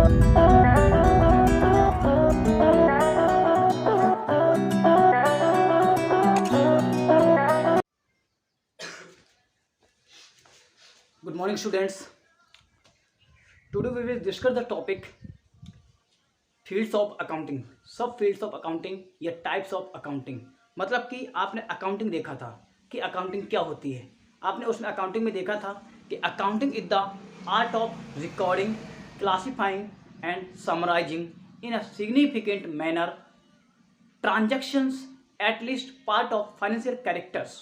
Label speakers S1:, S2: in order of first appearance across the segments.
S1: Good morning, students. Today we will discuss the topic fields of accounting, सब fields of accounting या types of accounting। मतलब कि आपने accounting देखा था कि अकाउंटिंग क्या होती है। आपने उसमें अकाउंटिंग में देखा था कि accounting is the art of recording, classifying and summarising in a significant manner transactions at least part of financial characters.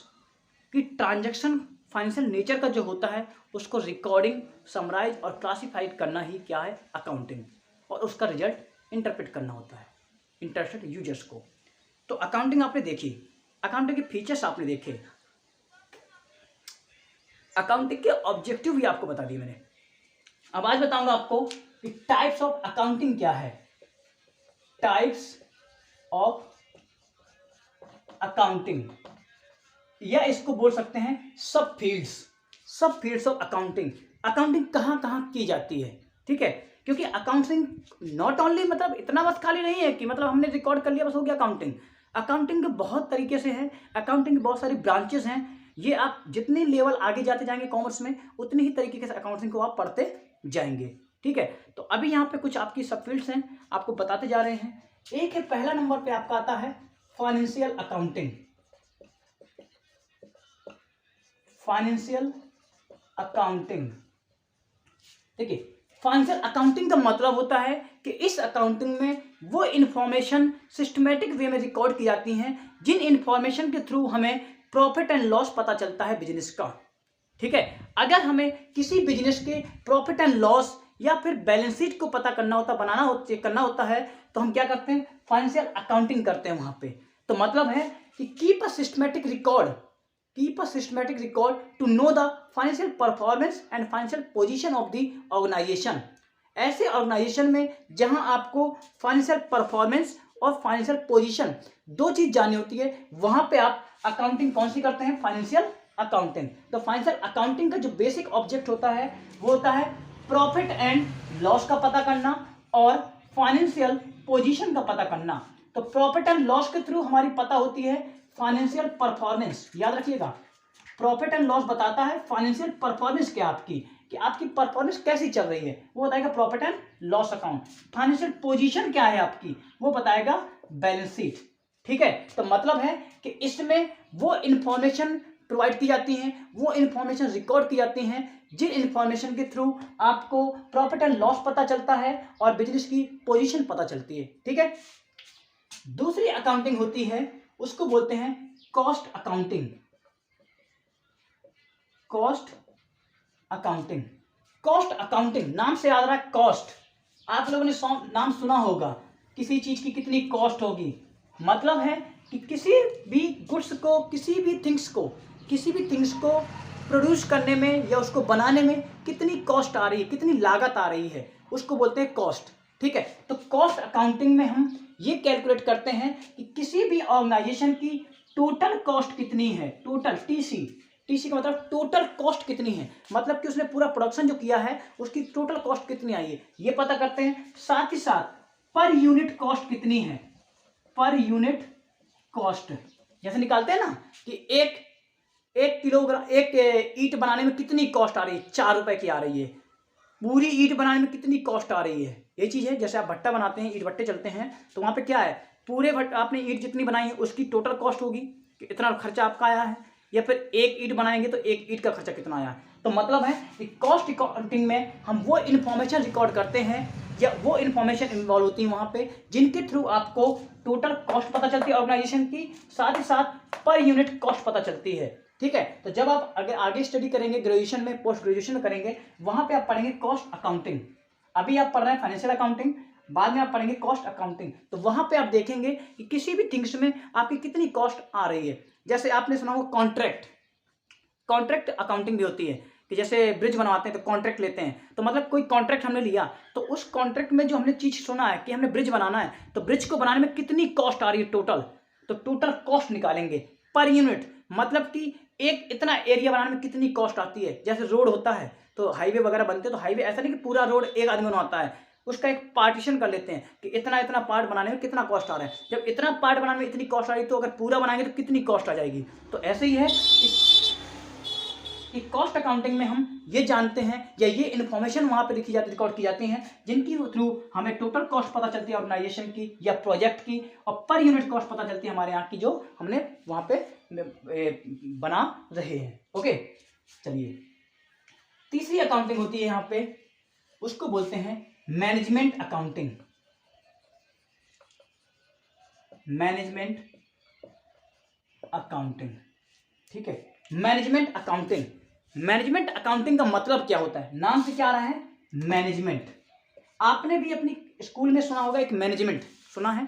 S1: कि ट्रांजैक्शन फाइनेंशियल नेचर का जो होता है उसको रिकॉर्डिंग, समराइज और क्लासिफाइड करना ही क्या है, अकाउंटिंग। और उसका रिजल्ट इंटरप्रेट करना होता है इंटरेस्टेड यूजर्स को। तो अकाउंटिंग आपने देखी, अकाउंटिंग के फीचर्स आपने देखे, अकाउंटिंग के ऑब्जेक्टिव भी आपको बता दिए मैंने। अब आज बताऊंगा आपको कि टाइप्स ऑफ अकाउंटिंग क्या है। टाइप्स ऑफ अकाउंटिंग, या इसको बोल सकते हैं सब फील्ड्स ऑफ अकाउंटिंग। अकाउंटिंग कहाँ कहाँ की जाती है, ठीक है। क्योंकि अकाउंटिंग नॉट ओनली मतलब इतना बस खाली नहीं है कि मतलब हमने रिकॉर्ड कर लिया बस हो गया अकाउंटिंग। अकाउंटिंग के बहुत तरीके से है, अकाउंटिंग की बहुत सारी ब्रांचेस हैं। ये आप जितनी लेवल आगे जाते जाएंगे कॉमर्स में उतनी ही तरीके से अकाउंटिंग को आप पढ़ते जाएंगे, ठीक है। तो अभी यहाँ पे कुछ आपकी सब फील्ड्स हैं, आपको बताते जा रहे हैं। एक है, पहला नंबर पे आपका आता है फाइनेंशियल अकाउंटिंग। फाइनेंशियल अकाउंटिंग, देखिए फाइनेंशियल अकाउंटिंग का मतलब होता है कि इस अकाउंटिंग में वो इंफॉर्मेशन सिस्टमेटिक वे में रिकॉर्ड की जाती हैं जिन इंफॉर्मेशन के थ्रू हमें प्रॉफिट एंड लॉस पता चलता है बिजनेस का, ठीक है। अगर हमें किसी बिजनेस के प्रॉफिट एंड लॉस या फिर बैलेंस शीट को पता करना होता, चेक करना होता है, तो हम क्या करते हैं, फाइनेंशियल अकाउंटिंग करते हैं वहां पे। तो मतलब है कि keep a systematic record to know the financial performance and financial position of the organization। ऐसे ऑर्गेनाइजेशन में जहां आपको फाइनेंशियल परफॉर्मेंस और फाइनेंशियल पोजीशन दो चीज जाननी होती है, वहां पे आप अकाउंटिंग कौन सी करते हैं, फाइनेंशियल अकाउंटिंग। तो फाइनेंशियल अकाउंटिंग का जो बेसिक ऑब्जेक्ट होता है वो होता है प्रॉफिट एंड लॉस का पता करना और फाइनेंशियल पोजीशन का पता करना। तो प्रॉफिट एंड लॉस के थ्रू हमारी पता होती है फाइनेंशियल परफॉर्मेंस। याद रखिएगा, प्रॉफिट एंड लॉस बताता है फाइनेंशियल परफॉर्मेंस क्या आपकी, कि आपकी परफॉर्मेंस कैसी चल रही है, वो बताएगा profit and loss account. Financial position क्या है आपकी, वो बताएगा बैलेंस शीट, ठीक है। तो मतलब है कि इसमें वो इंफॉर्मेशन प्रोवाइड की जाती हैं, वो इंफॉर्मेशन रिकॉर्ड की जाती हैं जिन इंफॉर्मेशन के थ्रू आपको प्रॉफिट एंड लॉस पता चलता है और बिजनेस की पोजीशन पता चलती है, ठीक है। दूसरी अकाउंटिंग होती है, उसको बोलते हैं cost accounting. Cost accounting, cost accounting नाम से याद रहा है कॉस्ट। आप लोगों ने नाम सुना होगा, किसी चीज की कितनी कॉस्ट होगी। मतलब है कि किसी भी गुड्स को, किसी भी थिंग्स को प्रोड्यूस करने में या उसको बनाने में कितनी कॉस्ट आ रही है, कितनी लागत आ रही है, उसको बोलते हैं कॉस्ट, ठीक है। तो कॉस्ट अकाउंटिंग में हम ये कैलकुलेट करते हैं कि किसी भी ऑर्गेनाइजेशन की टोटल कॉस्ट कितनी है, टोटल टीसी का मतलब टोटल कॉस्ट कितनी है, मतलब कि उसने पूरा प्रोडक्शन जो किया है उसकी टोटल कॉस्ट कितनी आई है ये पता करते हैं। साथ ही साथ पर यूनिट कॉस्ट कितनी है, पर यूनिट कॉस्ट जैसे निकालते हैं ना कि एक किलोग्राम, एक ईंट बनाने में कितनी कॉस्ट आ रही है, 4 रुपए की आ रही है। पूरी ईंट बनाने में कितनी कॉस्ट आ रही है, ये चीज है। जैसे आप भट्टा बनाते हैं, ईंट भट्टे चलते हैं, तो वहां पे क्या है, पूरे आपने ईंट जितनी बनाई है उसकी टोटल कॉस्ट होगी कि इतना खर्चा आपका आया है, या फिर एक ईंट बनाएंगे तो एक ईंट का खर्चा कितना आया है। तो मतलब है कि कॉस्ट अकाउंटिंग में हम वो इन्फॉर्मेशन रिकॉर्ड करते हैं या वो इन्फॉर्मेशन इन्वॉल्व होती है वहां पे जिनके थ्रू आपको टोटल कॉस्ट पता चलती है ऑर्गेनाइजेशन की, साथ ही साथ पर यूनिट कॉस्ट पता चलती है, ठीक है। तो जब आप अगर आगे स्टडी करेंगे, ग्रेजुएशन में, पोस्ट ग्रेजुएशन में करेंगे, वहां पे आप पढ़ेंगे कॉस्ट अकाउंटिंग। अभी आप पढ़ रहे हैं फाइनेंशियल अकाउंटिंग, बाद में आप पढ़ेंगे कॉस्ट अकाउंटिंग। तो वहां पे आप देखेंगे कि किसी भी थिंग्स में आपकी कितनी कॉस्ट आ रही है। जैसे आपने सुना होगा कॉन्ट्रैक्ट अकाउंटिंग भी होती है कि जैसे ब्रिज बनवाते हैं तो कॉन्ट्रैक्ट लेते हैं, तो मतलब कोई कॉन्ट्रैक्ट हमने लिया तो उस कॉन्ट्रैक्ट में जो हमने चीज सुना है कि हमने ब्रिज बनाना है, तो ब्रिज को बनाने में कितनी कॉस्ट आ रही है टोटल, तो टोटल कॉस्ट निकालेंगे पर यूनिट। मतलब कि एक इतना एरिया बनाने में कितनी कॉस्ट आती है। जैसे रोड होता है तो हाईवे वगैरह बनते हैं, तो हाईवे ऐसा नहीं कि पूरा रोड एक आदमी बनवाता है, उसका एक पार्टीशन कर लेते हैं कि इतना इतना पार्ट बनाने में कितना कॉस्ट आ रहा है। जब इतना पार्ट बनाने में इतनी कॉस्ट आ रही तो अगर पूरा बनाएंगे तो कितनी कॉस्ट आ जाएगी। तो ऐसे ही है कि कॉस्ट अकाउंटिंग में हम ये जानते हैं या ये इन्फॉर्मेशन वहाँ पे लिखी जाती है, रिकॉर्ड की जाती हैं, जिनकी थ्रू हमें टोटल कॉस्ट पता चलती है ऑर्गेनाइजेशन की या प्रोजेक्ट की, और पर यूनिट कॉस्ट पता चलती है हमारे यहाँ की जो हमने वहाँ पे बना रहे हैं। ओके, चलिए तीसरी अकाउंटिंग होती है यहाँ पे, उसको बोलते हैं मैनेजमेंट अकाउंटिंग। मैनेजमेंट अकाउंटिंग, ठीक है। मैनेजमेंट अकाउंटिंग, मैनेजमेंट अकाउंटिंग का मतलब क्या होता है, नाम से क्या आ रहा है, मैनेजमेंट। आपने भी अपनी स्कूल में सुना होगा एक मैनेजमेंट, सुना है।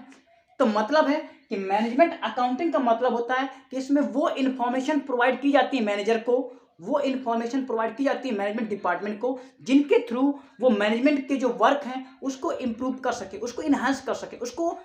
S1: तो मतलब है कि मैनेजमेंट अकाउंटिंग का मतलब होता है कि इसमें वो इंफॉर्मेशन प्रोवाइड की जाती है मैनेजर को, वो इंफॉर्मेशन प्रोवाइड की जाती है मैनेजमेंट डिपार्टमेंट को, जिनके थ्रू वो मैनेजमेंट के जो वर्क हैं उसको इम्प्रूव कर सके, उसको इन्हांस कर सके, उसको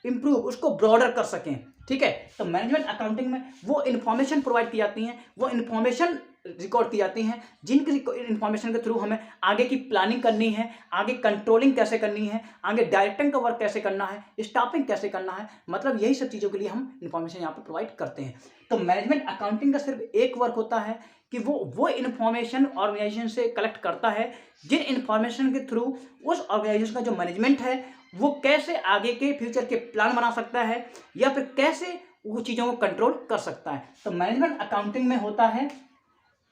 S1: इम्प्रूव, उसको ब्रॉडर कर सकें, ठीक है। तो मैनेजमेंट अकाउंटिंग में वो इन्फॉर्मेशन प्रोवाइड की जाती हैं, वो इन्फॉर्मेशन रिकॉर्ड की जाती हैं, जिनकी इन्फॉर्मेशन के थ्रू हमें आगे की प्लानिंग करनी है, आगे कंट्रोलिंग कैसे करनी है, आगे डायरेक्टिंग का वर्क कैसे करना है, स्टाफिंग कैसे करना है, मतलब यही सब चीज़ों के लिए हम इन्फॉर्मेशन यहाँ पर प्रोवाइड करते हैं। तो मैनेजमेंट अकाउंटिंग का सिर्फ एक वर्क होता है कि वो इन्फॉर्मेशन ऑर्गेनाइजेशन से कलेक्ट करता है, जिन इन्फॉर्मेशन के थ्रू उस ऑर्गेनाइजेशन का जो मैनेजमेंट है वो कैसे आगे के फ्यूचर के प्लान बना सकता है या फिर कैसे वो चीज़ों को कंट्रोल कर सकता है। तो मैनेजमेंट अकाउंटिंग में होता है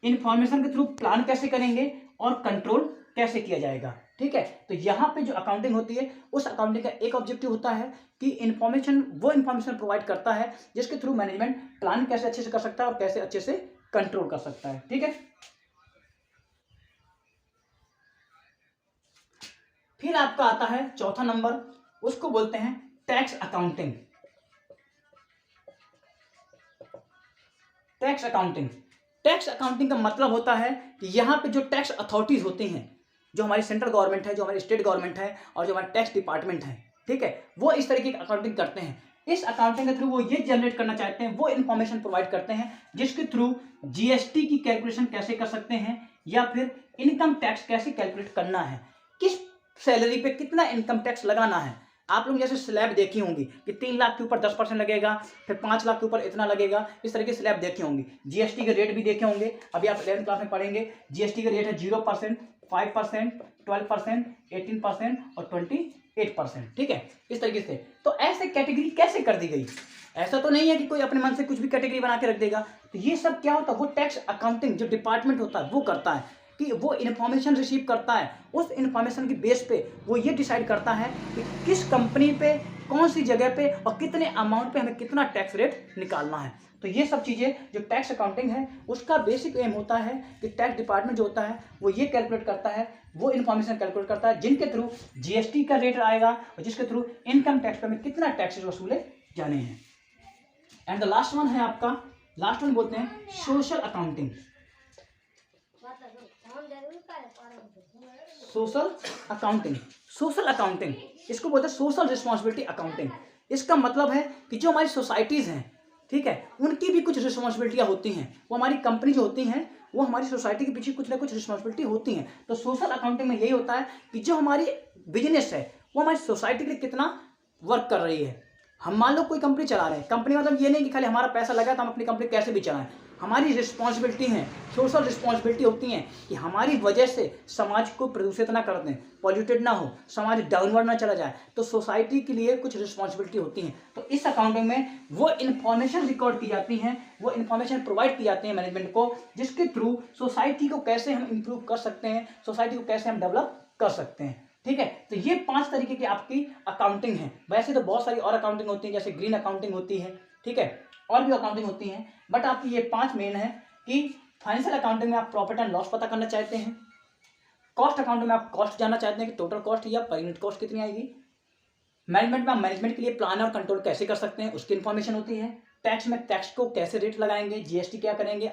S1: इन्फॉर्मेशन के थ्रू प्लान कैसे करेंगे और कंट्रोल कैसे किया जाएगा, ठीक है। तो यहाँ पे जो अकाउंटिंग होती है उस अकाउंटिंग का एक ऑब्जेक्टिव होता है कि वो इन्फॉर्मेशन प्रोवाइड करता है जिसके थ्रू मैनेजमेंट प्लान कैसे अच्छे से कर सकता है और कैसे अच्छे से कंट्रोल कर सकता है, ठीक है। फिर आपका आता है चौथा नंबर, उसको बोलते हैं tax accounting. Tax accounting, tax accounting का मतलब होता है कि यहाँ पे जो टैक्स अथॉरिटीज होती हैं, जो हमारी सेंट्रल गवर्नमेंट है, जो हमारी स्टेट गवर्नमेंट है और जो हमारे टैक्स डिपार्टमेंट है, ठीक है, वो इस तरीके की अकाउंटिंग करते हैं। इस अकाउंटिंग के थ्रू वो ये जनरेट करना चाहते हैं, वो इन्फॉर्मेशन प्रोवाइड करते हैं जिसके थ्रू जीएसटी की कैलकुलेशन कैसे कर सकते हैं या फिर इनकम टैक्स कैसे कैलकुलेट करना है, किस सैलरी पे कितना इनकम टैक्स लगाना है। आप लोग जैसे स्लैब देखी होंगी कि 3 लाख के ऊपर 10% लगेगा, फिर 5 लाख के ऊपर इतना लगेगा, इस तरह की स्लैब देखी होंगी। जीएसटी के रेट भी देखे होंगे, अभी आप 11th क्लास में पढ़ेंगे। जीएसटी के रेट है 0%, 5%, 12%, 18% और 28%, ठीक है, इस तरीके से। तो ऐसे कैटेगरी कैसे कर दी गई, ऐसा तो नहीं है कि कोई अपने मन से कुछ भी कैटेगरी बना के रख देगा। तो ये सब क्या होता है, वो टैक्स अकाउंटिंग जो डिपार्टमेंट होता है वो करता है कि वो इन्फॉर्मेशन रिसीव करता है, उस इन्फॉर्मेशन के बेस पे वो ये डिसाइड करता है कि किस कंपनी पे, कौन सी जगह पे और कितने अमाउंट पे हमें कितना टैक्स रेट निकालना है। तो ये सब चीज़ें जो टैक्स अकाउंटिंग है उसका बेसिक एम होता है कि टैक्स डिपार्टमेंट जो होता है वो ये कैलकुलेट करता है, वो इन्फॉर्मेशन कैलकुलेट करता है जिनके थ्रू जीएसटी का रेट आएगा और जिसके थ्रू इनकम टैक्स पे हमें कितना टैक्सेस वसूले जाने हैं। एंड द लास्ट वन है आपका, लास्ट वन बोलते हैं social accounting. Social accounting, social accounting इसको बोलते हैं सोशल रिस्पॉन्सिबिलिटी अकाउंटिंग। इसका मतलब है कि जो हमारी सोसाइटीज़ हैं, ठीक है, उनकी भी कुछ रिस्पॉन्सिबिलिटियाँ होती हैं। वो हमारी कंपनी जो होती हैं वो हमारी सोसाइटी के पीछे कुछ ना कुछ रिस्पॉन्सिबिलिटी होती हैं। तो सोशल अकाउंटिंग में यही होता है कि जो हमारी बिजनेस है वो हमारी सोसाइटी के लिए कितना वर्क कर रही है। हम मान लो कोई कंपनी चला रहे हैं, कंपनी मतलब ये नहीं कि खाली हमारा पैसा लगा तो हम अपनी कंपनी कैसे भी चलाएं। हमारी रिस्पॉन्सिबिलिटी है, सोशल रिस्पॉन्सिबिलिटी होती हैं कि हमारी वजह से समाज को प्रदूषित ना कर दें, पॉल्यूटेड ना हो, समाज डाउनवर्ड ना चला जाए। तो सोसाइटी के लिए कुछ रिस्पॉन्सिबिलिटी होती हैं। तो इस अकाउंटिंग में वो इन्फॉर्मेशन रिकॉर्ड की जाती हैं, वो इन्फॉर्मेशन प्रोवाइड की जाती है मैनेजमेंट को, जिसके थ्रू सोसाइटी को कैसे हम इम्प्रूव कर सकते हैं, सोसाइटी को कैसे हम डेवलप कर सकते हैं, ठीक है। तो ये 5 तरीके की आपकी अकाउंटिंग है। वैसे तो बहुत सारी और अकाउंटिंग होती है, जैसे ग्रीन अकाउंटिंग होती है, ठीक है, और भी अकाउंटिंग होती हैं, बट आपकी ये 5 मेन है कि फाइनेंशियल अकाउंटिंग में आप प्रॉफिट एंड लॉस पता करना चाहते हैं, कॉस्ट अकाउंटिंग में आप कॉस्ट जानना चाहते हैं कि टोटल कॉस्ट या पर यूनिट कॉस्ट कितनी आएगी, मैनेजमेंट में आप मैनेजमेंट के लिए प्लान और कंट्रोल कैसे कर सकते हैं उसकी इन्फॉर्मेशन होती है, टैक्स में टैक्स को कैसे रेट लगाएंगे, जीएसटी क्या करेंगे,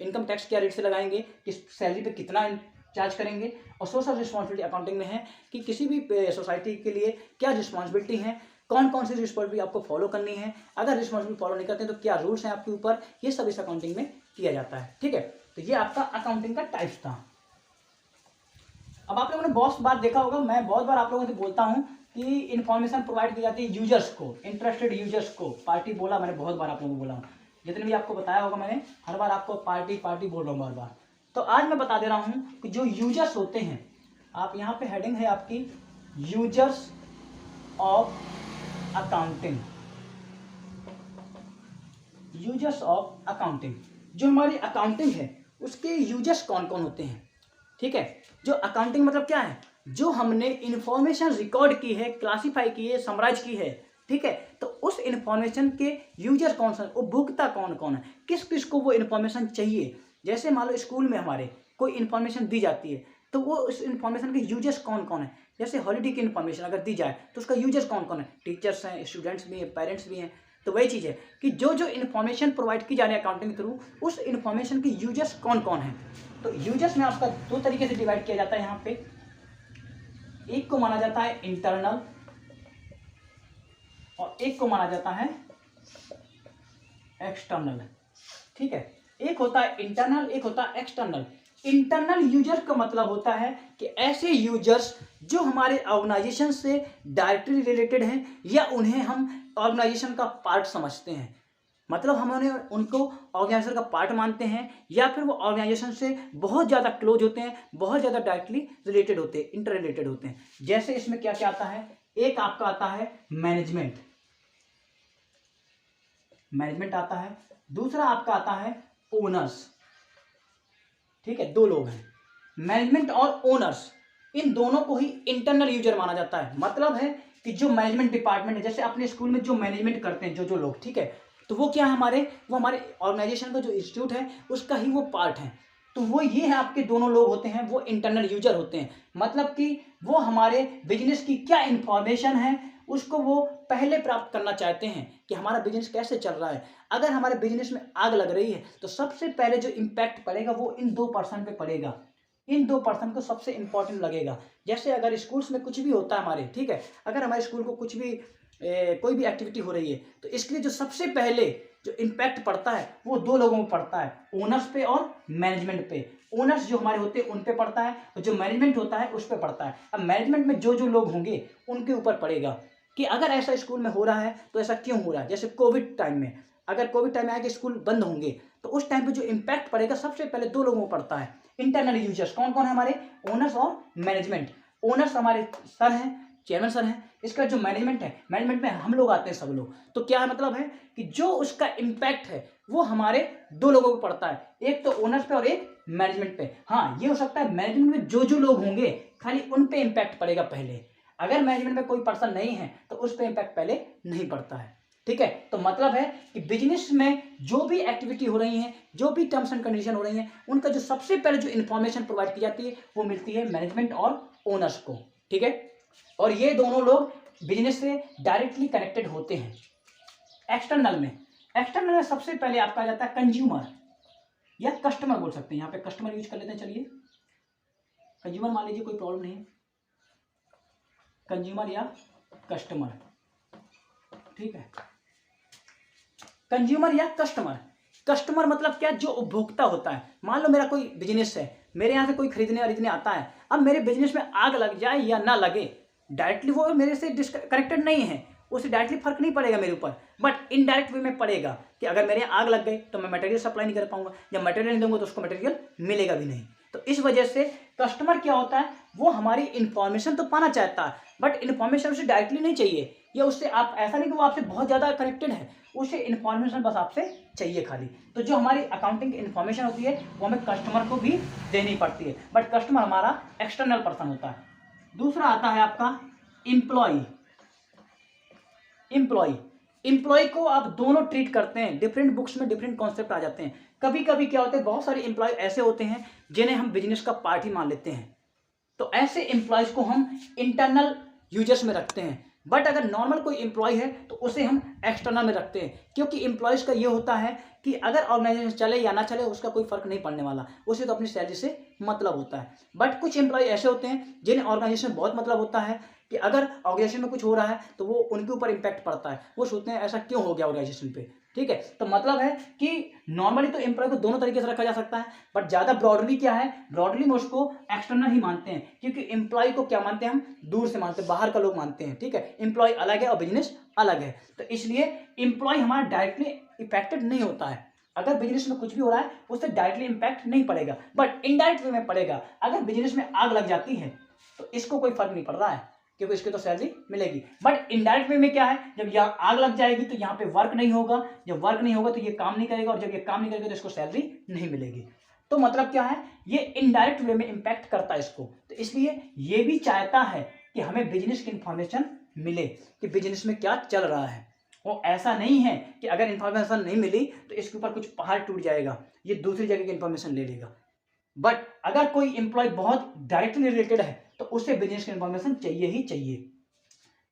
S1: इनकम टैक्स क्या रेट से लगाएंगे, किस सैलरी पे कितना चार्ज करेंगे, और सोशल रिस्पॉन्सिबिलिटी अकाउंटिंग में है कि किसी भी सोसाइटी के लिए क्या रिस्पॉन्सिबिलिटी है, कौन कौन सी रिस्पॉन्सिबिलिटी आपको फॉलो करनी है, अगर रिस्पॉन्सिबिलिटी फॉलो नहीं करते हैं तो क्या रूल्स हैं आपके ऊपर, ये सब इस अकाउंटिंग में किया जाता है, ठीक है। तो ये आपका अकाउंटिंग का टाइप्स था। अब आप लोगों ने बहुत बार देखा होगा, मैं बहुत बार आप लोगों से बोलता हूँ कि इन्फॉर्मेशन प्रोवाइड की जाती है यूजर्स को, इंटरेस्टेड यूजर्स को। पार्टी बोला मैंने, बहुत बार आप लोगों को बोला हूँ, जितने भी आपको बताया होगा मैंने, हर बार आपको पार्टी पार्टी बोल रहा हूँ बार बार। तो आज मैं बता दे रहा हूँ कि जो यूजर्स होते हैं, आप यहाँ पे हेडिंग है आपकी users of accounting. Users of accounting, जो हमारी अकाउंटिंग है उसके यूजर्स कौन कौन होते हैं। ठीक है, जो अकाउंटिंग मतलब क्या है, जो हमने इंफॉर्मेशन रिकॉर्ड की है, क्लासीफाई की है, समराइज की है। ठीक है, तो उस इंफॉर्मेशन के यूजर कौन सा, उपभोक्ता कौन कौन है, किस किस को वो इंफॉर्मेशन चाहिए। जैसे मान लो स्कूल में हमारे कोई इंफॉर्मेशन दी जाती है, तो वो उस इंफॉर्मेशन के यूजर्स कौन कौन है। जैसे हॉलीडे की इंफॉर्मेशन अगर दी जाए तो उसका यूजर्स कौन कौन है, टीचर्स हैं, स्टूडेंट्स भी हैं, पेरेंट्स भी हैं। तो वही चीज़ है कि जो जो इन्फॉर्मेशन प्रोवाइड की जा रही है अकाउंटिंग के थ्रू, उस इन्फॉर्मेशन के यूजर्स कौन कौन है। तो यूजर्स में आपका दो तरीके से डिवाइड किया जाता है यहाँ पे। एक को माना जाता है इंटरनल और एक को माना जाता है एक्सटर्नल। ठीक है, एक होता है इंटरनल, एक होता है एक्सटर्नल। इंटरनल यूजर का मतलब होता है कि ऐसे यूजर्स जो हमारे ऑर्गेनाइजेशन से डायरेक्टली रिलेटेड हैं या उन्हें हम ऑर्गेनाइजेशन का पार्ट समझते हैं। मतलब हम उन्हें उनको ऑर्गेनाइजेशन का पार्ट मानते हैं या फिर वो ऑर्गेनाइजेशन से बहुत ज़्यादा क्लोज होते हैं, बहुत ज़्यादा डायरेक्टली रिलेटेड होते हैं, इंटर रिलेटेड होते हैं। जैसे इसमें क्या क्या आता है, एक आपका आता है मैनेजमेंट, मैनेजमेंट आता है। दूसरा आपका आता है ओनर्स। ठीक है, दो लोग हैं, मैनेजमेंट और ओनर्स, इन दोनों को ही इंटरनल यूजर माना जाता है। मतलब है कि जो मैनेजमेंट डिपार्टमेंट है, जैसे अपने स्कूल में जो मैनेजमेंट करते हैं जो लोग, ठीक है, तो वो क्या है वो हमारे ऑर्गेनाइजेशन का जो इंस्टीट्यूट है उसका ही वो पार्ट है। तो वो ये है आपके दोनों लोग होते हैं, वो इंटरनल यूजर होते हैं। मतलब कि वो हमारे बिजनेस की क्या इंफॉर्मेशन है उसको वो पहले प्राप्त करना चाहते हैं कि हमारा बिजनेस कैसे चल रहा है। अगर हमारे बिजनेस में आग लग रही है तो सबसे पहले जो इम्पैक्ट पड़ेगा वो इन 2% पे पड़ेगा, इन 2% को सबसे इंपॉर्टेंट लगेगा। जैसे अगर स्कूल्स में कुछ भी होता है हमारे, ठीक है, अगर हमारे स्कूल को कुछ भी कोई भी एक्टिविटी हो रही है तो इसके लिए जो सबसे पहले जो इम्पैक्ट पड़ता है वो दो लोगों में पड़ता है, ओनर्स पे और मैनेजमेंट पे। ओनर्स जो हमारे होते हैं उन पे पड़ता है और जो मैनेजमेंट होता है उस पे पड़ता है। अब मैनेजमेंट में जो जो लोग होंगे उनके ऊपर पड़ेगा कि अगर ऐसा स्कूल में हो रहा है तो ऐसा क्यों हो रहा है। जैसे कोविड टाइम में, अगर कोविड टाइम में आके स्कूल बंद होंगे तो उस टाइम पे जो इम्पैक्ट पड़ेगा सबसे पहले दो लोगों को पड़ता है, इंटरनल यूजर्स। कौन कौन है हमारे, ओनर्स और मैनेजमेंट। ओनर्स हमारे सर हैं, चेयरमैन सर हैं। इसका जो मैनेजमेंट है, मैनेजमेंट में हम लोग आते हैं, सब लोग। तो क्या है मतलब है कि जो उसका इम्पैक्ट है वो हमारे दो लोगों को पड़ता है, एक तो ओनर्स पे और एक मैनेजमेंट पे। हाँ, ये हो सकता है मैनेजमेंट में जो जो लोग होंगे खाली उन पे इम्पैक्ट पड़ेगा पहले, अगर मैनेजमेंट में कोई पर्सन नहीं है तो उस पर इम्पैक्ट पहले नहीं पड़ता है। ठीक है, तो मतलब है कि बिजनेस में जो भी एक्टिविटी हो रही है, जो भी टर्म्स एंड कंडीशन हो रही हैं, उनका जो सबसे पहले जो इन्फॉर्मेशन प्रोवाइड की जाती है वो मिलती है मैनेजमेंट और ओनर्स को। ठीक है, और ये दोनों लोग बिजनेस से डायरेक्टली कनेक्टेड होते हैं। एक्सटर्नल में सबसे पहले आपका आ जाता है कंज्यूमर या कस्टमर बोल सकते हैं, यहाँ पे कस्टमर यूज कर लेते हैं। चलिए कंज्यूमर मान लीजिए, कोई प्रॉब्लम नहीं है, कंज्यूमर या कस्टमर। ठीक है, कंज्यूमर या कस्टमर। कस्टमर मतलब क्या, जो उपभोक्ता होता है। मान लो मेरा कोई बिजनेस है, मेरे यहाँ से कोई खरीदने आता है। अब मेरे बिजनेस में आग लग जाए या ना लगे, डायरेक्टली वो मेरे से कनेक्टेड नहीं है, उससे डायरेक्टली फर्क नहीं पड़ेगा मेरे ऊपर, बट इनडायरेक्ट वे में पड़ेगा कि अगर मेरे यहाँ आग लग गई तो मैं मटेरियल सप्लाई नहीं कर पाऊंगा, जब मटेरियल नहीं दूंगा तो उसको मटेरियल मिलेगा भी नहीं। तो इस वजह से कस्टमर क्या होता है, वो हमारी इंफॉर्मेशन तो पाना चाहता है बट इंफॉर्मेशन उसे डायरेक्टली नहीं चाहिए, या उससे आप ऐसा नहीं कि वो आपसे बहुत ज़्यादा कनेक्टेड है, उसे इन्फॉर्मेशन बस आपसे चाहिए खाली। तो जो हमारी अकाउंटिंग की इन्फॉर्मेशन होती है वो हमें कस्टमर को भी देनी पड़ती है, बट कस्टमर हमारा एक्सटर्नल पर्सन होता है। दूसरा आता है आपका एम्प्लॉय। एम्प्लॉय को आप दोनों ट्रीट करते हैं, डिफरेंट बुक्स में डिफरेंट कॉन्सेप्ट आ जाते हैं। कभी कभी क्या होता है, बहुत सारे एम्प्लॉय ऐसे होते हैं जिन्हें हम बिजनेस का पार्ट ही मान लेते हैं, तो ऐसे एम्प्लॉयज को हम इंटरनल यूजर्स में रखते हैं। बट अगर नॉर्मल कोई एम्प्लॉय है तो उसे हम एक्सटर्नल में रखते हैं, क्योंकि एम्प्लॉयज का ये होता है कि अगर ऑर्गेनाइजेशन चले या ना चले उसका कोई फर्क नहीं पड़ने वाला, उसे तो अपनी सैलरी से मतलब होता है। बट कुछ एम्प्लॉय ऐसे होते हैं जिन्हें ऑर्गेनाइजेशन बहुत मतलब होता है कि अगर ऑर्गेनाइजेशन में कुछ हो रहा है तो वो उनके ऊपर इम्पैक्ट पड़ता है, वो सोचते हैं ऐसा क्यों हो गया ऑर्गेनाइजेशन पे, ठीक है। तो मतलब है कि नॉर्मली तो एम्प्लॉय को दोनों तरीके से रखा जा सकता है, बट ज़्यादा ब्रॉडली क्या है, ब्रॉडली में उसको एक्सटर्नल ही मानते हैं, क्योंकि एम्प्लॉय को क्या मानते हैं, हम दूर से मानते हैं, बाहर का लोग मानते हैं, ठीक है। एम्प्लॉय अलग है और बिजनेस अलग है, तो इसलिए एम्प्लॉय हमारा डायरेक्टली इफेक्टेड नहीं होता है। अगर बिजनेस में कुछ भी हो रहा है उससे डायरेक्टली इंपैक्ट नहीं पड़ेगा, बट इनडायरेक्ट वे में पड़ेगा। अगर बिजनेस में आग लग जाती है तो इसको कोई फर्क नहीं पड़ रहा है, क्योंकि इसकी तो सैलरी मिलेगी। बट इनडायरेक्ट वे में क्या है, जब यहाँ आग लग जाएगी तो यहाँ पे वर्क नहीं होगा, जब वर्क नहीं होगा तो ये काम नहीं करेगा, और जब ये काम नहीं करेगा तो इसको सैलरी नहीं मिलेगी। तो मतलब क्या है, ये इनडायरेक्ट वे में इंपैक्ट करता है इसको। तो इसलिए ये भी चाहता है कि हमें बिजनेस की इंफॉर्मेशन मिले कि बिजनेस में क्या चल रहा है। वो ऐसा नहीं है कि अगर इंफॉर्मेशन नहीं मिली तो इसके ऊपर कुछ पहाड़ टूट जाएगा, ये दूसरी जगह की इंफॉर्मेशन ले लेगा। बट अगर कोई एम्प्लॉय बहुत डायरेक्टली रिलेटेड है तो उसे बिजनेस की इंफॉर्मेशन चाहिए ही चाहिए।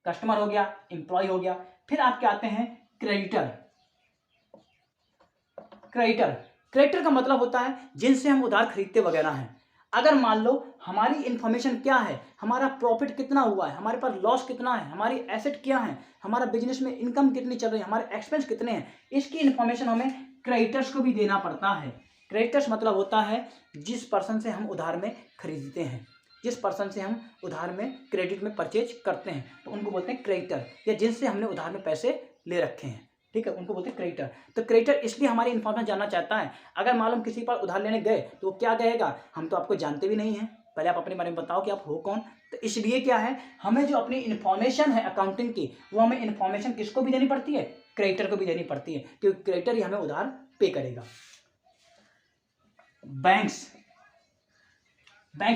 S1: कस्टमर हो गया, एम्प्लॉय हो गया। फिर आपके आते हैं क्रेडिटर। क्रेडिटर का मतलब होता है जिनसे हम उधार खरीदते वगैरह हैं। अगर मान लो हमारी इंफॉर्मेशन क्या है, हमारा प्रॉफिट कितना हुआ है, हमारे पास लॉस कितना है, हमारी एसेट क्या है, हमारा बिजनेस में इनकम कितनी चल रही है, हमारे एक्सपेंस कितने हैं, इसकी इंफॉर्मेशन हमें क्रेडिटर्स को भी देना पड़ता है। क्रेडिटर्स मतलब होता है जिस पर्सन से हम उधार में खरीदते हैं, जिस पर्सन से हम उधार में क्रेडिट में परचेज करते हैं, तो उनको बोलते हैं क्रेडिटर, या जिनसे हमने उधार में पैसे ले रखे हैं, ठीक है, उनको बोलते हैं क्रेडिटर। तो क्रेडिटर इसलिए हमारी इंफॉर्मेशन जानना चाहता है। अगर मालूम किसी पर उधार लेने गए तो वो क्या कहेगा, हम तो आपको जानते भी नहीं हैं, पहले आप अपने बारे में बताओ कि आप हो कौन। तो इसलिए क्या है, हमें जो अपनी इंफॉर्मेशन है अकाउंटिंग की, वो हमें इंफॉर्मेशन किसको भी देनी पड़ती है, क्रेडिटर को भी देनी पड़ती है, क्योंकि क्रेडिटर ही हमें उधार पे करेगा। बैंक्स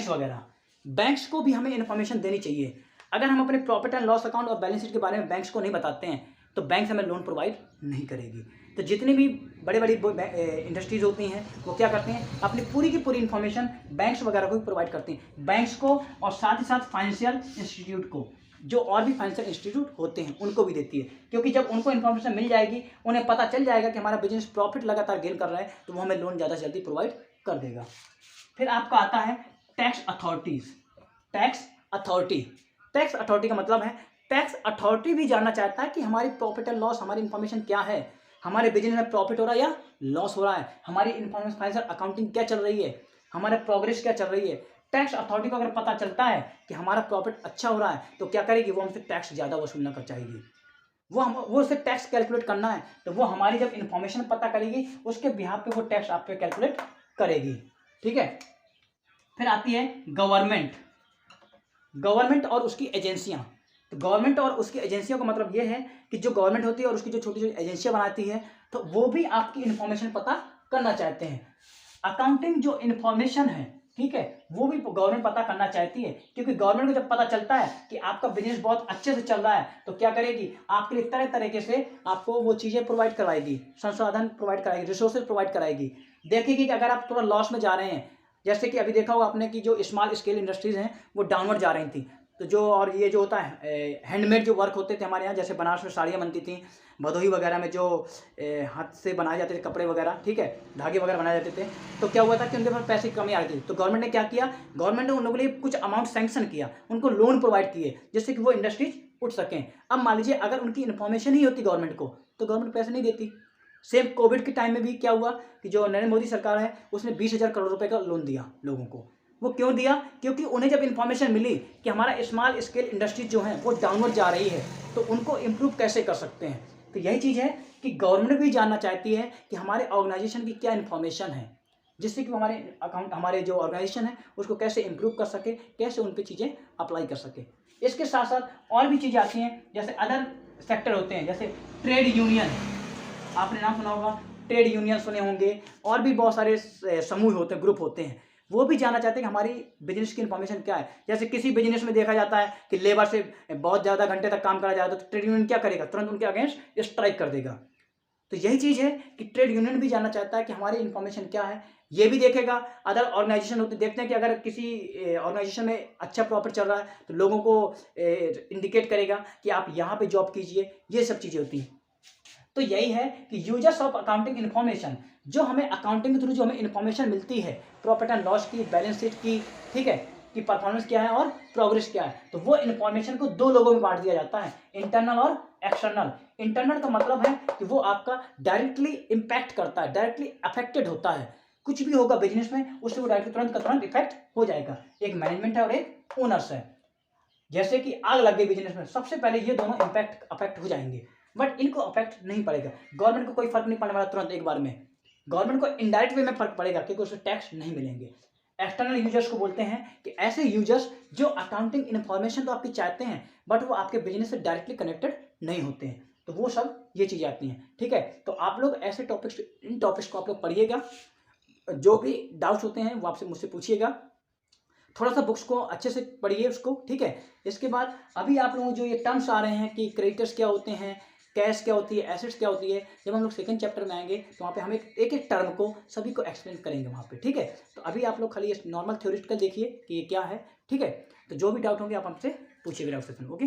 S1: वगैरह, बैंक्स को भी हमें इंफॉर्मेशन देनी चाहिए। अगर हम अपने प्रॉफिट एंड लॉस अकाउंट और बैलेंस शीट के बारे में बैंक्स को नहीं बताते हैं तो बैंक हमें लोन प्रोवाइड नहीं करेगी। तो जितनी भी बड़ी बड़ी इंडस्ट्रीज होती हैं वो क्या करती हैं, अपनी पूरी की पूरी इंफॉर्मेशन बैंक्स वगैरह को भी प्रोवाइड करती हैं, बैंक्स को और साथ ही साथ फाइनेंशियल इंस्टीट्यूट को, जो और भी फाइनेंशियल इंस्टीट्यूट होते हैं उनको भी देती है। क्योंकि जब उनको इन्फॉर्मेशन मिल जाएगी, उन्हें पता चल जाएगा कि हमारा बिजनेस प्रॉफिट लगातार गेन कर रहा है, तो वो हमें लोन ज़्यादा से जल्दी प्रोवाइड कर देगा। फिर आपका आता है टैक्स अथॉरिटीज़। टैक्स अथॉरिटी का मतलब है, टैक्स अथॉरिटी भी जानना चाहता है कि हमारी प्रॉफिट एंड लॉस, हमारी इंफॉर्मेशन क्या है, हमारे बिजनेस में प्रॉफिट हो रहा है या लॉस हो रहा है, हमारी इंफॉर्मेशन फाइनेंशियल अकाउंटिंग क्या चल रही है, हमारे प्रोग्रेस क्या चल रही है। टैक्स अथॉरिटी को अगर पता चलता है कि हमारा प्रॉफिट अच्छा हो रहा है तो क्या करेगी, वो हमसे टैक्स ज़्यादा वसूलना कर चाहेगी। वो उसे टैक्स कैलकुलेट करना है, तो वो हमारी जब इंफॉर्मेशन पता करेगी उसके बिहाफ पे वो टैक्स आप पे कैलकुलेट करेगी, ठीक है। फिर आती है गवर्नमेंट और उसकी एजेंसियां। तो गवर्नमेंट और उसकी एजेंसियों का मतलब ये है कि जो गवर्नमेंट होती है और उसकी जो छोटी छोटी एजेंसियां बनाती है, तो वो भी आपकी इंफॉर्मेशन पता करना चाहते हैं। अकाउंटिंग जो इंफॉर्मेशन है, ठीक है, वो भी गवर्नमेंट पता करना चाहती है, क्योंकि गवर्नमेंट को जब पता चलता है कि आपका बिजनेस बहुत अच्छे से चल रहा है तो क्या करेगी, आपके लिए तरह तरीके से आपको वो चीज़ें प्रोवाइड करवाएगी, संसाधन प्रोवाइड कराएगी, रिसोर्सेज प्रोवाइड कराएगी। देखेगी कि अगर आप थोड़ा लॉस में जा रहे हैं, जैसे कि अभी देखा होगा आपने कि जो स्मॉल स्केल इंडस्ट्रीज हैं वो डाउनवर्ड जा रही थी, तो जो और ये जो होता है हैंडमेड जो वर्क होते थे हमारे यहाँ, जैसे बनारस में साड़ियाँ बनती थी, भदोही वगैरह में जो हाथ से बनाए जाते थे कपड़े वगैरह, ठीक है, धागे वगैरह बनाए जाते थे, तो क्या हुआ था कि उनके पास पैसे की कमी आ रही थी। तो गवर्नमेंट ने क्या किया, गवर्नमेंट ने उन लोगों के लिए कुछ अमाउंट सैंक्शन किया, उनको लोन प्रोवाइड किए जिससे कि वो इंडस्ट्रीज उठ सकें। अब मान लीजिए अगर उनकी इन्फॉर्मेशन ही होती गवर्नमेंट को तो गवर्नमेंट पैसे नहीं देती। सेम कोविड के टाइम में भी क्या हुआ कि जो नरेंद्र मोदी सरकार है उसने 20,000 करोड़ रुपए का लोन दिया लोगों को। वो क्यों दिया, क्योंकि उन्हें जब इन्फॉर्मेशन मिली कि हमारा स्मॉल स्केल इंडस्ट्रीज जो हैं वो डाउनवर्ड जा रही है, तो उनको इम्प्रूव कैसे कर सकते हैं। तो यही चीज़ है कि गवर्नमेंट भी जानना चाहती है कि हमारे ऑर्गेनाइजेशन की क्या इन्फॉर्मेशन है, जिससे कि हमारे अकाउंट, हमारे जो ऑर्गेनाइजेशन है उसको कैसे इम्प्रूव कर सके, कैसे उन पर चीज़ें अप्लाई कर सके। इसके साथ साथ और भी चीज़ें आती हैं, जैसे अदर सेक्टर होते हैं, जैसे ट्रेड यूनियन, आपने नाम सुना होगा, ट्रेड यूनियन सुने होंगे, और भी बहुत सारे समूह होते हैं, ग्रुप होते हैं, वो भी जानना चाहते हैं कि हमारी बिजनेस की इन्फॉर्मेशन क्या है। जैसे किसी बिजनेस में देखा जाता है कि लेबर से बहुत ज़्यादा घंटे तक काम करा जाता है, तो ट्रेड यूनियन क्या करेगा, तुरंत उनके अगेंस्ट स्ट्राइक कर देगा। तो यही चीज़ है कि ट्रेड यूनियन भी जानना चाहता है कि हमारी इन्फॉर्मेशन क्या है, ये भी देखेगा। अदर ऑर्गेनाइजेशन होते देखते हैं कि अगर किसी ऑर्गेनाइजेशन में अच्छा प्रॉफिट चल रहा है तो लोगों को इंडिकेट करेगा कि आप यहाँ पे जॉब कीजिए, ये सब चीज़ें होती हैं। तो यही है कि यूजर्स ऑफ अकाउंटिंग इन्फॉर्मेशन, जो हमें अकाउंटिंग के थ्रू जो हमें इन्फॉर्मेशन मिलती है प्रॉफिट एंड लॉस की, बैलेंस शीट की, ठीक है, कि परफॉर्मेंस क्या है और प्रोग्रेस क्या है। तो वो इन्फॉर्मेशन को दो लोगों में बांट दिया जाता है, इंटरनल और एक्सटर्नल। इंटरनल का मतलब है कि वो आपका डायरेक्टली इम्पैक्ट करता है, डायरेक्टली अफेक्टेड होता है। कुछ भी होगा बिजनेस में, उससे वो डायरेक्टली तुरंत का तुरंत इफेक्ट हो जाएगा। एक मैनेजमेंट है और एक ओनर्स है। जैसे कि आग लग गई बिजनेस में, सबसे पहले ये दोनों इम्पैक्ट अफेक्ट हो जाएंगे, बट इनको अफेक्ट नहीं पड़ेगा। गवर्नमेंट को कोई फर्क नहीं पड़ने वाला तुरंत एक बार में। गवर्नमेंट को इनडायरेक्ट वे में फर्क पड़ेगा क्योंकि उससे टैक्स नहीं मिलेंगे। एक्सटर्नल यूजर्स को बोलते हैं कि ऐसे यूजर्स जो अकाउंटिंग इन्फॉर्मेशन तो आपकी चाहते हैं बट वो आपके बिजनेस से डायरेक्टली कनेक्टेड नहीं होते हैं। तो वो सब ये चीज़ें आती हैं। ठीक है, तो आप लोग ऐसे टॉपिक्स, इन टॉपिक्स को आप लोग पढ़िएगा। जो भी डाउट्स होते हैं वो आपसे मुझसे पूछिएगा। थोड़ा सा बुक्स को अच्छे से पढ़िए उसको। ठीक है, इसके बाद अभी आप लोगों जो ये टर्म्स आ रहे हैं कि क्रेडिटर्स क्या होते हैं, कैश क्या होती है, एसेट्स क्या होती है, जब हम लोग सेकंड चैप्टर में आएंगे तो वहाँ पे हम एक एक टर्म को सभी को एक्सप्लेन करेंगे वहाँ पे। ठीक है, तो अभी आप लोग खाली नॉर्मल थ्योरिटिकल देखिए कि ये क्या है। ठीक है, तो जो भी डाउट होंगे आप हमसे पूछिएगा डाउट सेक्शन में। ओके।